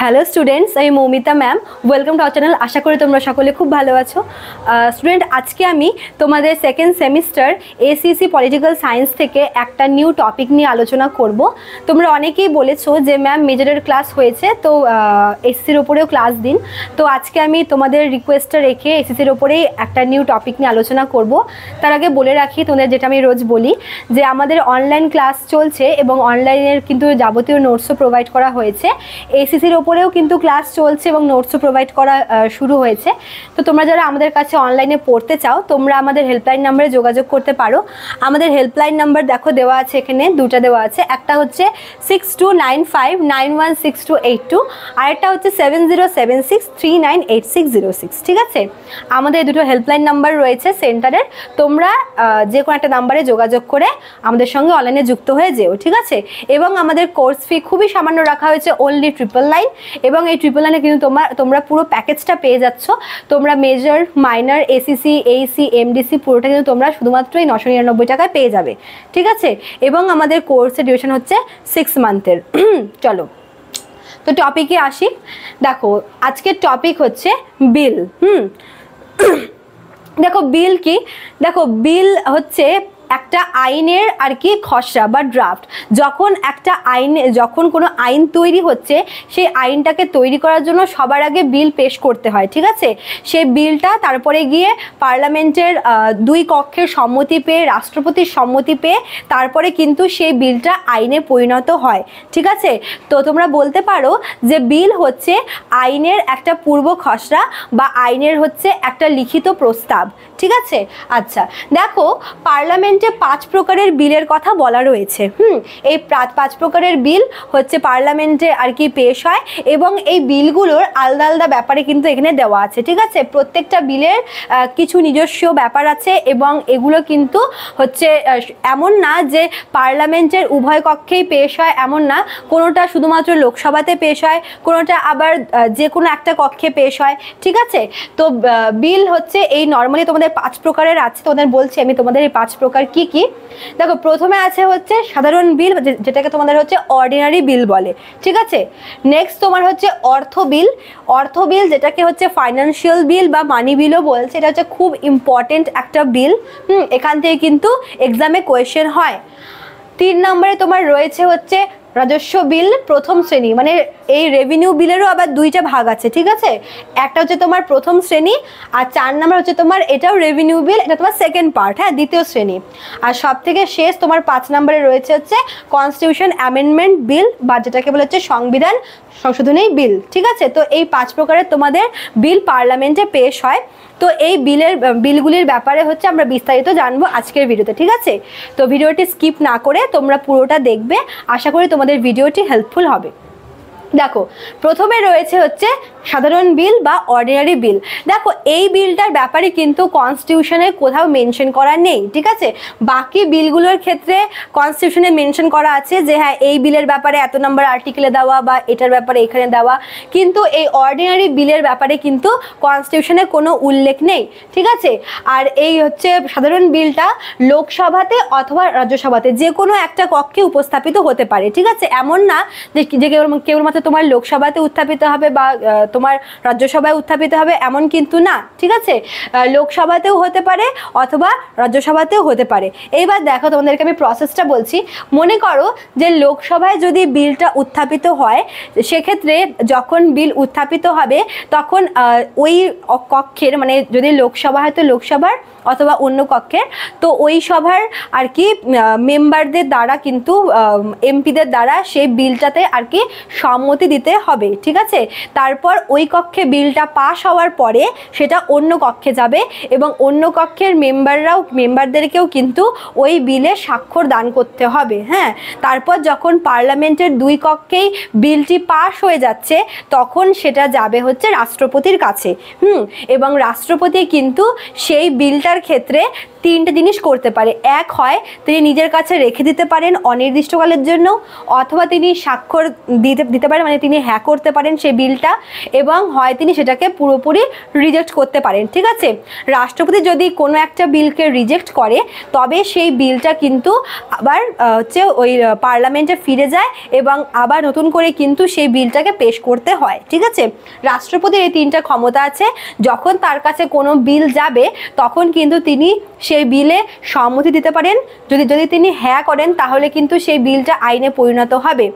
Hello students, আমি Moumita ma'am. Welcome to our channel. আশা করি তোমরা সকলে খুব ভালো আছো। স্টুডেন্ট, আজকে আমি তোমাদের সেকেন্ড সেমিস্টার এসিসি পলিটিক্যাল সায়েন্স থেকে একটা নিউ টপিক নিয়ে আলোচনা করব। তোমরা অনেকেই বলেছো যে ম্যাম মেজরের ক্লাস হয়েছে, তো এসিসির ওপরেও ক্লাস দিন। তো আজকে আমি তোমাদের রিকোয়েস্টটা রেখে এসিসির ওপরেই একটা নিউ টপিক নিয়ে আলোচনা করব। তার আগে বলে রাখি তোমাদের, যেটা আমি রোজ বলি, যে আমাদের অনলাইন ক্লাস চলছে এবং অনলাইনের কিন্তু যাবতীয় নোটসও প্রোভাইড করা হয়েছে। এসিসির ওপরেও কিন্তু ক্লাস চলছে এবং নোটসও প্রোভাইড করা শুরু হয়েছে। তো তোমরা যারা আমাদের কাছে অনলাইনে পড়তে চাও, তোমরা আমাদের হেল্পলাইন নাম্বারে যোগাযোগ করতে পারো। আমাদের হেল্পলাইন নাম্বার দেখো দেওয়া আছে, এখানে দুটা দেওয়া আছে। একটা হচ্ছে 6295916282, আরেকটা হচ্ছে 7076398606। ঠিক আছে, আমাদের দুটো হেল্পলাইন নাম্বার রয়েছে সেন্টারের। তোমরা যে কোনো একটা নাম্বারে যোগাযোগ করে আমাদের সঙ্গে অনলাইনে যুক্ত হয়ে যেও। ঠিক আছে, এবং আমাদের কোর্স ফি খুবই সামান্য রাখা হয়েছে, অনলি 999। এবং এই 999 কিন্তু তোমরা পুরো প্যাকেজটা পেয়ে যাচ্ছ। তোমরা major, minor, ACC, Aisi, MDC পুরোটা কিন্তু তোমরা শুধুমাত্র এই 999 টাকায় পেয়ে যাবে। ঠিক আছে, এবং আমাদের কোর্সের ডিউরেশন হচ্ছে 6 মান্থের। চলো তো টপিকে আসি। দেখো, আজকের টপিক হচ্ছে বিল। দেখো বিল কি, দেখো বিল হচ্ছে একটা আইনের আর কি খসড়া বা ড্রাফট। যখন কোনো আইন তৈরি হচ্ছে, সেই আইনটাকে তৈরি করার জন্য সবার আগে বিল পেশ করতে হয়। ঠিক আছে, সেই বিলটা তারপরে গিয়ে পার্লামেন্টের দুই কক্ষের সম্মতি পেয়ে, রাষ্ট্রপতির সম্মতি পেয়ে তারপরে কিন্তু সেই বিলটা আইনে পরিণত হয়। ঠিক আছে, তো তোমরা বলতে পারো যে বিল হচ্ছে আইনের একটা পূর্ব খসড়া বা আইনের হচ্ছে একটা লিখিত প্রস্তাব। ঠিক আছে, আচ্ছা দেখো, পার্লামেন্টে 5 প্রকারের বিলের কথা বলা রয়েছে। এই 5 প্রকারের বিল হচ্ছে পার্লামেন্টে আর কি পেশ হয়, এবং এই বিলগুলোর আলাদা আলাদা ব্যাপারে কিন্তু এখানে দেওয়া আছে। ঠিক আছে, প্রত্যেকটা বিলের কিছু নিজস্ব ব্যাপার আছে, এবং এগুলো কিন্তু হচ্ছে এমন না যে পার্লামেন্টের উভয় কক্ষেই পেশ হয়, এমন না। কোনোটা শুধুমাত্র লোকসভাতে পেশ হয়, কোনোটা আবার যে কোনো একটা কক্ষে পেশ হয়। ঠিক আছে, তো বিল হচ্ছে এই নর্মালি তোমাদের 5 প্রকারের আছে। তোমাদের বলছি আমি তোমাদের এই 5 প্রকার কি কি। দেখো, প্রথমে আছে হচ্ছে সাধারণ বিল, যেটাকে তোমাদের হচ্ছে অর্ডিনারি বিল বলে। ঠিক আছে, নেক্সট তোমার হচ্ছে অর্থ বিল। অর্থ বিল যেটাকে হচ্ছে ফাইন্যান্সিয়াল বিল বা মানি বিলও বলছে, এটা হচ্ছে খুব ইম্পর্টেন্ট একটা বিল। এখান থেকে কিন্তু এক্সামে কোয়েশ্চেন হয়। 3 নম্বরে তোমার রয়েছে হচ্ছে রাজস্ব বিল প্রথম শ্রেণী, মানে এই রেভিনিউ বিলেরও আবার 2টা ভাগ আছে। ঠিক আছে, একটা হচ্ছে তোমার প্রথম শ্রেণী, আর 4 নম্বর হচ্ছে তোমার এটাও রেভিনিউ বিল, এটা তোমার সেকেন্ড পার্ট, হ্যাঁ, দ্বিতীয় শ্রেণী। আর সব থেকে শেষ তোমার 5 নম্বরে রয়েছে হচ্ছে কনস্টিটিউশন অ্যামেন্ডমেন্ট বিল, বা যেটাকে বলা হচ্ছে সংবিধান সংশোধনী বিল। ঠিক আছে, তো এই 5 প্রকারের তোমাদের বিল পার্লামেন্টে পেশ হয়। তো এই বিলগুলির ব্যাপারে হচ্ছে আমরা বিস্তারিত জানবো আজকের ভিডিওতে। ঠিক আছে, তো ভিডিওটি স্কিপ না করে তোমরা পুরোটা দেখবে, আশা করি তোমাদের ভিডিওটি হেল্পফুল হবে। দেখো, প্রথমে রয়েছে হচ্ছে সাধারণ বিল বা অর্ডিনারি বিল। দেখো, এই বিলটার ব্যাপারে কিন্তু কনস্টিটিউশনে কোথাও মেনশন করা নেই। ঠিক আছে, বাকি বিলগুলোর ক্ষেত্রে কনস্টিটিউশনে মেনশন করা আছে যে হ্যাঁ, এই বিলের ব্যাপারে এত নম্বর আর্টিকেলে দেওয়া বা এটার ব্যাপারে এখানে দেওয়া, কিন্তু এই অর্ডিনারি বিলের ব্যাপারে কিন্তু কনস্টিটিউশনে কোনো উল্লেখ নেই। ঠিক আছে, আর এই হচ্ছে সাধারণ বিলটা লোকসভাতে অথবা রাজ্যসভাতে যে কোনো একটা কক্ষে উপস্থাপিত হতে পারে। ঠিক আছে, এমন না যে কেবলমাত্র তোমার লোকসভাতে উত্থাপিত হবে বা তোমার রাজ্যসভায় উত্থাপিত হবে, এমন কিন্তু না। ঠিক আছে, লোকসভাতেও হতে পারে অথবা রাজ্যসভাতেও হতে পারে। এইবার দেখো, তোমাদেরকে আমি প্রসেসটা বলছি। মনে করো যে লোকসভায় যদি বিলটা উত্থাপিত হয়, সেক্ষেত্রে যখন বিল উত্থাপিত হবে তখন ওই কক্ষের, মানে যদি লোকসভা হয় তো লোকসভার অথবা অন্য কক্ষের, তো ওই সভার আর কি মেম্বারদের দ্বারা কিন্তু এমপিদের দ্বারা সেই বিলটাতে আর কি সম্মতি দিতে হবে। ঠিক আছে, তারপর ওই কক্ষে বিলটা পাস হওয়ার পরে সেটা অন্য কক্ষে যাবে, এবং অন্য কক্ষের মেম্বারদেরকেও কিন্তু ওই বিলে স্বাক্ষর দান করতে হবে। হ্যাঁ, তারপর যখন পার্লামেন্টের 2 কক্ষেই বিলটি পাস হয়ে যাচ্ছে, তখন সেটা যাবে হচ্ছে রাষ্ট্রপতির কাছে। এবং রাষ্ট্রপতি কিন্তু সেই বিলটার ক্ষেত্রে তিনটে জিনিস করতে পারে। এক হয় তিনি নিজের কাছে রেখে দিতে পারেন অনির্দিষ্টকালের জন্য, অথবা তিনি স্বাক্ষর দিতে পারেন, মানে তিনি হ্যাঁ করতে পারেন সেই বিলটা, এবং হয় তিনি সেটাকে পুরোপুরি রিজেক্ট করতে পারেন। ঠিক আছে, রাষ্ট্রপতি যদি কোনো একটা বিলকে রিজেক্ট করে তবে সেই বিলটা কিন্তু আবার হচ্ছে ওই পার্লামেন্টে ফিরে যায় এবং আবার নতুন করে কিন্তু সেই বিলটাকে পেশ করতে হয়। ঠিক আছে, রাষ্ট্রপতির এই তিনটা ক্ষমতা আছে। যখন তার কাছে কোনো বিল যাবে তখন কিন্তু তিনি সেই বিলে সম্মতি দিতে পারেন। যদি তিনি হ্যাঁ করেন তাহলে কিন্তু সেই বিলটা আইনে পরিণত হবে।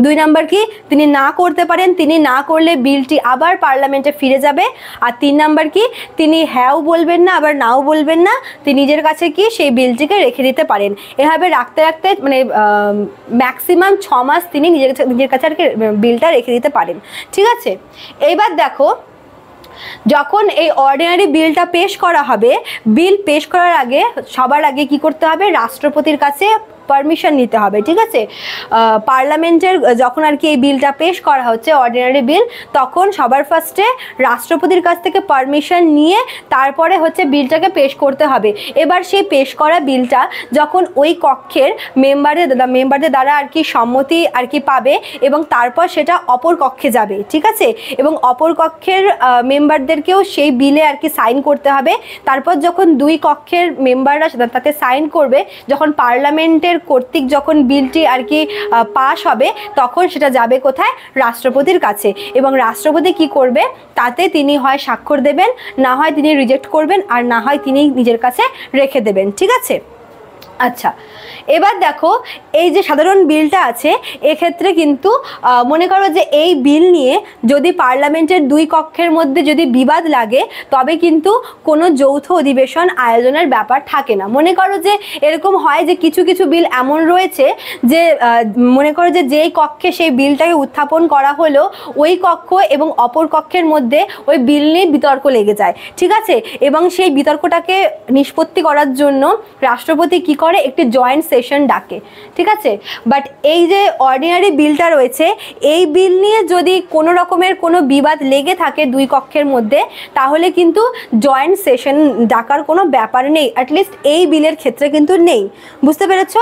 2 নম্বর কি, তিনি না করতে পারেন, তিনি না করলে বিলটি আবার পার্লামেন্টে ফিরে যাবে। আর 3 নম্বর কি, তিনি হ্যাঁও বলবেন না আবার নাও বলবেন না, তিনি নিজের কাছে কি সেই বিলটিকে রেখে দিতে পারেন। এভাবে রাখতে রাখতে মানে ম্যাক্সিমাম 6 মাস তিনি নিজের কাছে আর কি বিলটা রেখে দিতে পারেন। ঠিক আছে, এইবার দেখো যখন এই অর্ডিনারি বিলটা পেশ করা হবে, বিল পেশ করার আগে সবার আগে কি করতে হবে, রাষ্ট্রপতির কাছে পারমিশন নিতে হবে। ঠিক আছে, পার্লামেন্টের যখন আর কি এই বিলটা পেশ করা হচ্ছে অর্ডিনারি বিল, তখন সবার ফার্স্টে রাষ্ট্রপতির কাছ থেকে পারমিশন নিয়ে তারপরে হচ্ছে বিলটাকে পেশ করতে হবে। এবার সেই পেশ করা বিলটা যখন ওই কক্ষের মেম্বারদের দ্বারা আর কি সম্মতি আর কি পাবে এবং তারপর সেটা অপর কক্ষে যাবে। ঠিক আছে, এবং অপর কক্ষের মেম্বারদেরকেও সেই বিলে আর কি সাইন করতে হবে। তারপর যখন 2 কক্ষের মেম্বাররা তাতে সাইন করবে, যখন পার্লামেন্টের কর্তৃক যখন বিলটি আর কি পাস হবে তখন সেটা যাবে কোথায়, রাষ্ট্রপতির কাছে। এবং রাষ্ট্রপতি কি করবে, তাতে তিনি হয় স্বাক্ষর দেবেন, না হয় তিনি রিজেক্ট করবেন, আর না হয় তিনি নিজের কাছে রেখে দেবেন। ঠিক আছে, আচ্ছা এবার দেখো এই যে সাধারণ বিলটা আছে, এক্ষেত্রে কিন্তু মনে করো যে এই বিল নিয়ে যদি পার্লামেন্টের 2 কক্ষের মধ্যে যদি বিবাদ লাগে তবে কিন্তু কোনো যৌথ অধিবেশন আয়োজনের ব্যাপার থাকে না। মনে করো যে এরকম হয় যে কিছু কিছু বিল এমন রয়েছে যে মনে করো যে যেই কক্ষে সেই বিলটাকে উত্থাপন করা হলো ওই কক্ষ এবং অপর কক্ষের মধ্যে ওই বিল নিয়ে বিতর্ক লেগে যায়। ঠিক আছে, এবং সেই বিতর্কটাকে নিষ্পত্তি করার জন্য রাষ্ট্রপতি কি করে, একটি জয়েন্ট সেশন ডাকে। ঠিক আছে, বাট এই যে অর্ডিনারি বিলটা রয়েছে, এই বিল নিয়ে যদি কোনো রকমের কোনো বিবাদ লেগে থাকে 2 কক্ষের মধ্যে, তাহলে কিন্তু জয়েন্ট সেশন ডাকার কোনো ব্যাপার নেই, অ্যাটলিস্ট এই বিলের ক্ষেত্রে কিন্তু নেই। বুঝতে পেরেছ?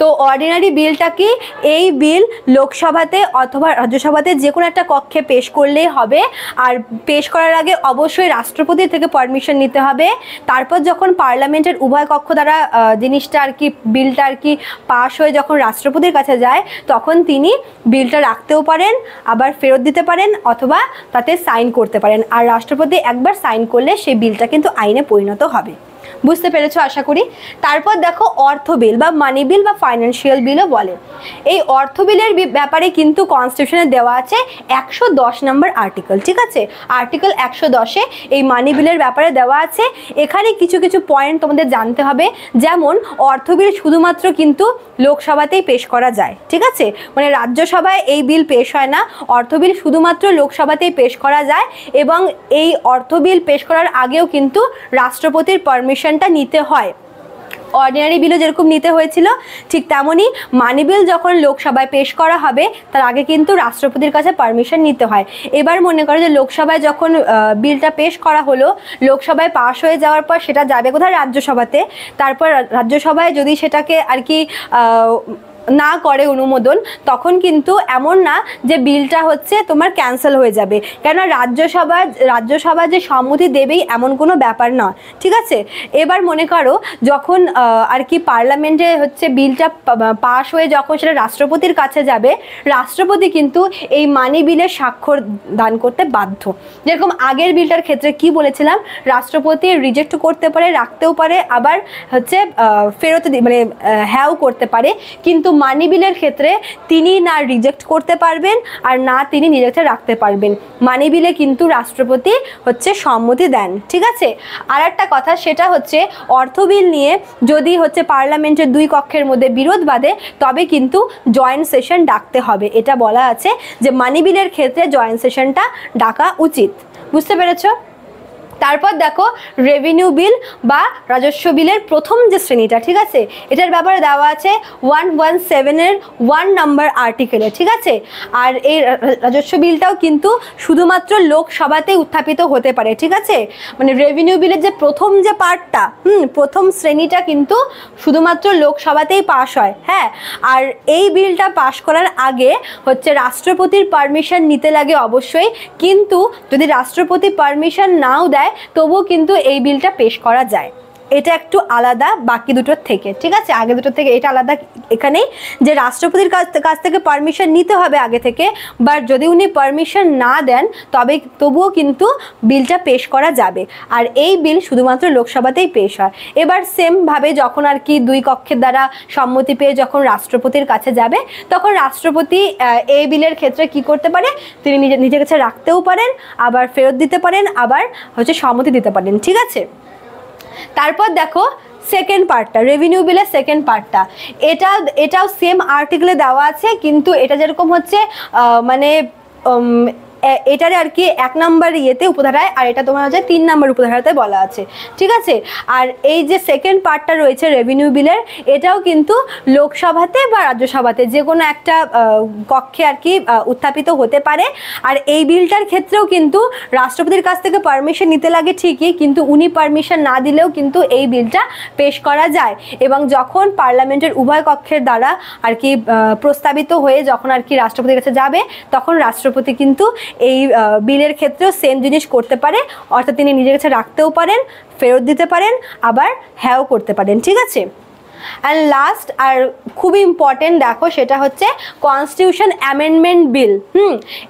তো অর্ডিনারি বিলটা কি, এই বিল লোকসভাতে অথবা রাজ্যসভাতে যে কোনো একটা কক্ষে পেশ করলেই হবে। আর পেশ করার আগে অবশ্যই রাষ্ট্রপতির থেকে পারমিশন নিতে হবে। তারপর যখন পার্লামেন্টের উভয় কক্ষ দ্বারা জিনিসটা আর কি বিলটা আর কি পাশ হয়ে যখন রাষ্ট্রপতির কাছে যায়, তখন তিনি বিলটা রাখতেও পারেন, আবার ফেরত দিতে পারেন, অথবা তাতে সাইন করতে পারেন। আর রাষ্ট্রপতি একবার সাইন করলে সেই বিলটা কিন্তু আইনে পরিণত হবে। বুঝতে পেরেছো আশা করি। তারপর দেখো অর্থ বিল বা মানি বিল বা ফাইন্যান্সিয়াল বিলও বলে। এই অর্থ বিলের ব্যাপারে কিন্তু কনস্টিটিউশনে দেওয়া আছে 110 নম্বর আর্টিকেল। ঠিক আছে, আর্টিকেল 110-এ এই মানি বিলের ব্যাপারে দেওয়া আছে। এখানে কিছু কিছু পয়েন্ট তোমাদের জানতে হবে, যেমন অর্থ বিল শুধুমাত্র কিন্তু লোকসভাতেই পেশ করা যায়। ঠিক আছে, মানে রাজ্যসভায় এই বিল পেশ হয় না, অর্থ বিল শুধুমাত্র লোকসভাতেই পেশ করা যায়। এবং এই অর্থ বিল পেশ করার আগেও কিন্তু রাষ্ট্রপতির পারমিশনটা নিতে হয়। অর্ডিনারি বিলও যেরকম নিতে হয়েছিল ঠিক তেমনই মানি বিল যখন লোকসভায় পেশ করা হবে তার আগে কিন্তু রাষ্ট্রপতির কাছে পারমিশন নিতে হয়। এবার মনে করো যে লোকসভায় যখন বিলটা পেশ করা হলো, লোকসভায় পাশ হয়ে যাওয়ার পর সেটা যাবে কোথায়, রাজ্যসভাতে। তারপর রাজ্যসভায় যদি সেটাকে আর কি না করে অনুমোদন, তখন কিন্তু এমন না যে বিলটা হচ্ছে তোমার ক্যান্সেল হয়ে যাবে, কেন রাজ্যসভা যে সম্মতি দেবেই এমন কোনো ব্যাপার না। ঠিক আছে, এবার মনে করো যখন আর কি পার্লামেন্টে হচ্ছে বিলটা পাশ হয়ে যখন সেটা রাষ্ট্রপতির কাছে যাবে, রাষ্ট্রপতি কিন্তু এই মানি বিলের স্বাক্ষর দান করতে বাধ্য। যেরকম আগের বিলটার ক্ষেত্রে কি বলেছিলাম, রাষ্ট্রপতি রিজেক্ট করতে পারে, রাখতেও পারে, আবার হচ্ছে ফেরত মানে হ্যাঁও করতে পারে। কিন্তু মানি বিলের ক্ষেত্রে তিনি না রিজেক্ট করতে পারবেন আর না তিনি নিজেকে রাখতে পারবেন। মানি বিলে কিন্তু রাষ্ট্রপতি হচ্ছে সম্মতি দেন। ঠিক আছে, আর একটা কথা সেটা হচ্ছে অর্থ বিল নিয়ে যদি হচ্ছে পার্লামেন্টের 2 কক্ষের মধ্যে বিরোধ বাধে তবে কিন্তু জয়েন্ট সেশন ডাকতে হবে। এটা বলা আছে যে মানি বিলের ক্ষেত্রে জয়েন্ট সেশনটা ডাকা উচিত। বুঝতে পেরেছো? তারপর দেখো রেভিনিউ বিল বা রাজস্ব বিলের প্রথম যে শ্রেণীটা, ঠিক আছে, এটার ব্যাপারে দেওয়া আছে 117-এর 1 নম্বর আর্টিকেলে, ঠিক আছে। আর এই রাজস্ব বিলটাও কিন্তু শুধুমাত্র লোকসভাতেই উত্থাপিত হতে পারে, ঠিক আছে। মানে রেভিনিউ বিলের যে প্রথম যে পার্টটা, প্রথম শ্রেণীটা কিন্তু শুধুমাত্র লোকসভাতেই পাশ হয়, হ্যাঁ। আর এই বিলটা পাশ করার আগে হচ্ছে রাষ্ট্রপতির পারমিশন নিতে লাগে অবশ্যই, কিন্তু যদি রাষ্ট্রপতি পারমিশন নাও দেয় তবুও কিন্তু এই বিলটা পেশ করা যায়। এটা একটু আলাদা বাকি দুটোর থেকে, ঠিক আছে, আগে দুটোর থেকে এটা আলাদা এখানেই যে রাষ্ট্রপতির কাছ থেকে পারমিশন নিতে হবে আগে থেকে, বাট যদি উনি পারমিশন না দেন তবুও কিন্তু বিলটা পেশ করা যাবে। আর এই বিল শুধুমাত্র লোকসভাতেই পেশ হয়। এবার সেমভাবে যখন আর কি দুই কক্ষের দ্বারা সম্মতি পেয়ে যখন রাষ্ট্রপতির কাছে যাবে, তখন রাষ্ট্রপতি এই বিলের ক্ষেত্রে কি করতে পারে, তিনি নিজের কাছে রাখতেও পারেন, আবার ফেরত দিতে পারেন, আবার হচ্ছে সম্মতি দিতে পারেন, ঠিক আছে। তারপর দেখো সেকেন্ড পার্টটা, রেভিনিউ বিলের সেকেন্ড পার্টটা, এটাও সেম আর্টিকেলে দেওয়া আছে, কিন্তু এটা যেরকম হচ্ছে মানে এটারে আর কি 1 নম্বর ইয়েতে উপধারায়, আর এটা তোমার হচ্ছে 3 নম্বর উপধারাতে বলা আছে, ঠিক আছে। আর এই যে সেকেন্ড পার্টটা রয়েছে রেভিনিউ বিলের, এটাও কিন্তু লোকসভাতে বা রাজ্যসভাতে যে কোনো একটা কক্ষে আর কি উত্থাপিত হতে পারে। আর এই বিলটার ক্ষেত্রেও কিন্তু রাষ্ট্রপতির কাছ থেকে পারমিশন নিতে লাগে ঠিকই, কিন্তু উনি পারমিশন না দিলেও কিন্তু এই বিলটা পেশ করা যায়। এবং যখন পার্লামেন্টের উভয় কক্ষের দ্বারা আর কি প্রস্তাবিত হয়ে যখন আর কি রাষ্ট্রপতির কাছে যাবে, তখন রাষ্ট্রপতি কিন্তু এই বিলের ক্ষেত্রেও সেম জিনিস করতে পারে, অর্থাৎ তিনি নিজের কাছে রাখতেও পারেন, ফেরত দিতে পারেন, আবার হ্যাঁও করতে পারেন, ঠিক আছে। অ্যান্ড লাস্ট আর খুবই ইম্পর্টেন্ট দেখো, সেটা হচ্ছে কনস্টিটিউশন অ্যামেন্ডমেন্ট বিল।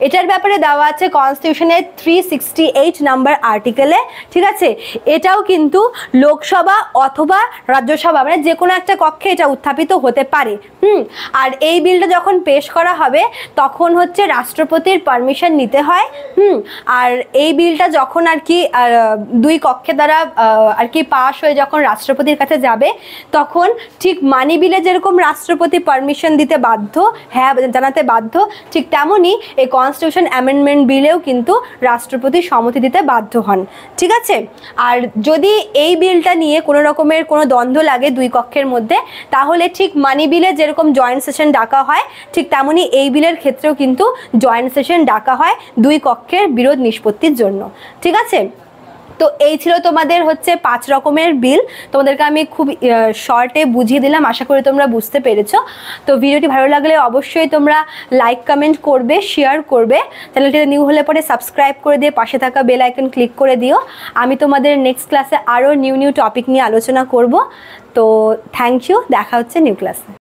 এটার ব্যাপারে দেওয়া আছে কনস্টিটিউশনের 368 নম্বর আর্টিকেলে, ঠিক আছে। এটাও কিন্তু লোকসভা অথবা রাজ্যসভা মানে যে কোনো একটা কক্ষে এটা উত্থাপিত হতে পারে। আর এই বিলটা যখন পেশ করা হবে তখন হচ্ছে রাষ্ট্রপতির পারমিশন নিতে হয়। আর এই বিলটা যখন আর কি দুই কক্ষের দ্বারা আর কি পাশ হয়ে যখন রাষ্ট্রপতির কাছে যাবে, তখন ঠিক মানি বিলে যেরকম রাষ্ট্রপতি পারমিশন দিতে বাধ্য, হ্যাঁ জানাতে বাধ্য, ঠিক তেমনই এই কনস্টিটিউশন অ্যামেন্ডমেন্ট বিলেও কিন্তু রাষ্ট্রপতি সম্মতি দিতে বাধ্য হন, ঠিক আছে। আর যদি এই বিলটা নিয়ে কোনো রকমের কোনো দ্বন্দ্ব লাগে দুই কক্ষের মধ্যে, তাহলে ঠিক মানি বিলে যেরকম জয়েন্ট সেশন ডাকা হয়, ঠিক তেমনই এই বিলের ক্ষেত্রেও কিন্তু জয়েন্ট সেশন ডাকা হয় দুই কক্ষের বিরোধ নিষ্পত্তির জন্য, ঠিক আছে। তো এই ছিল তোমাদের হচ্ছে 5 রকমের বিল, তোমাদেরকে আমি খুব শর্টে বুঝিয়ে দিলাম, আশা করি তোমরা বুঝতে পেরেছো। তো ভিডিওটি ভালো লাগলে অবশ্যই তোমরা লাইক কমেন্ট করবে, শেয়ার করবে, চ্যানেলটিতে নিউ হলে পরে সাবস্ক্রাইব করে দিয়ে পাশে থাকা বেল আইকন ক্লিক করে দিও। আমি তোমাদের নেক্সট ক্লাসে আরও নিউ টপিক নিয়ে আলোচনা করব। তো থ্যাংক ইউ, দেখা হচ্ছে নিউ ক্লাসে।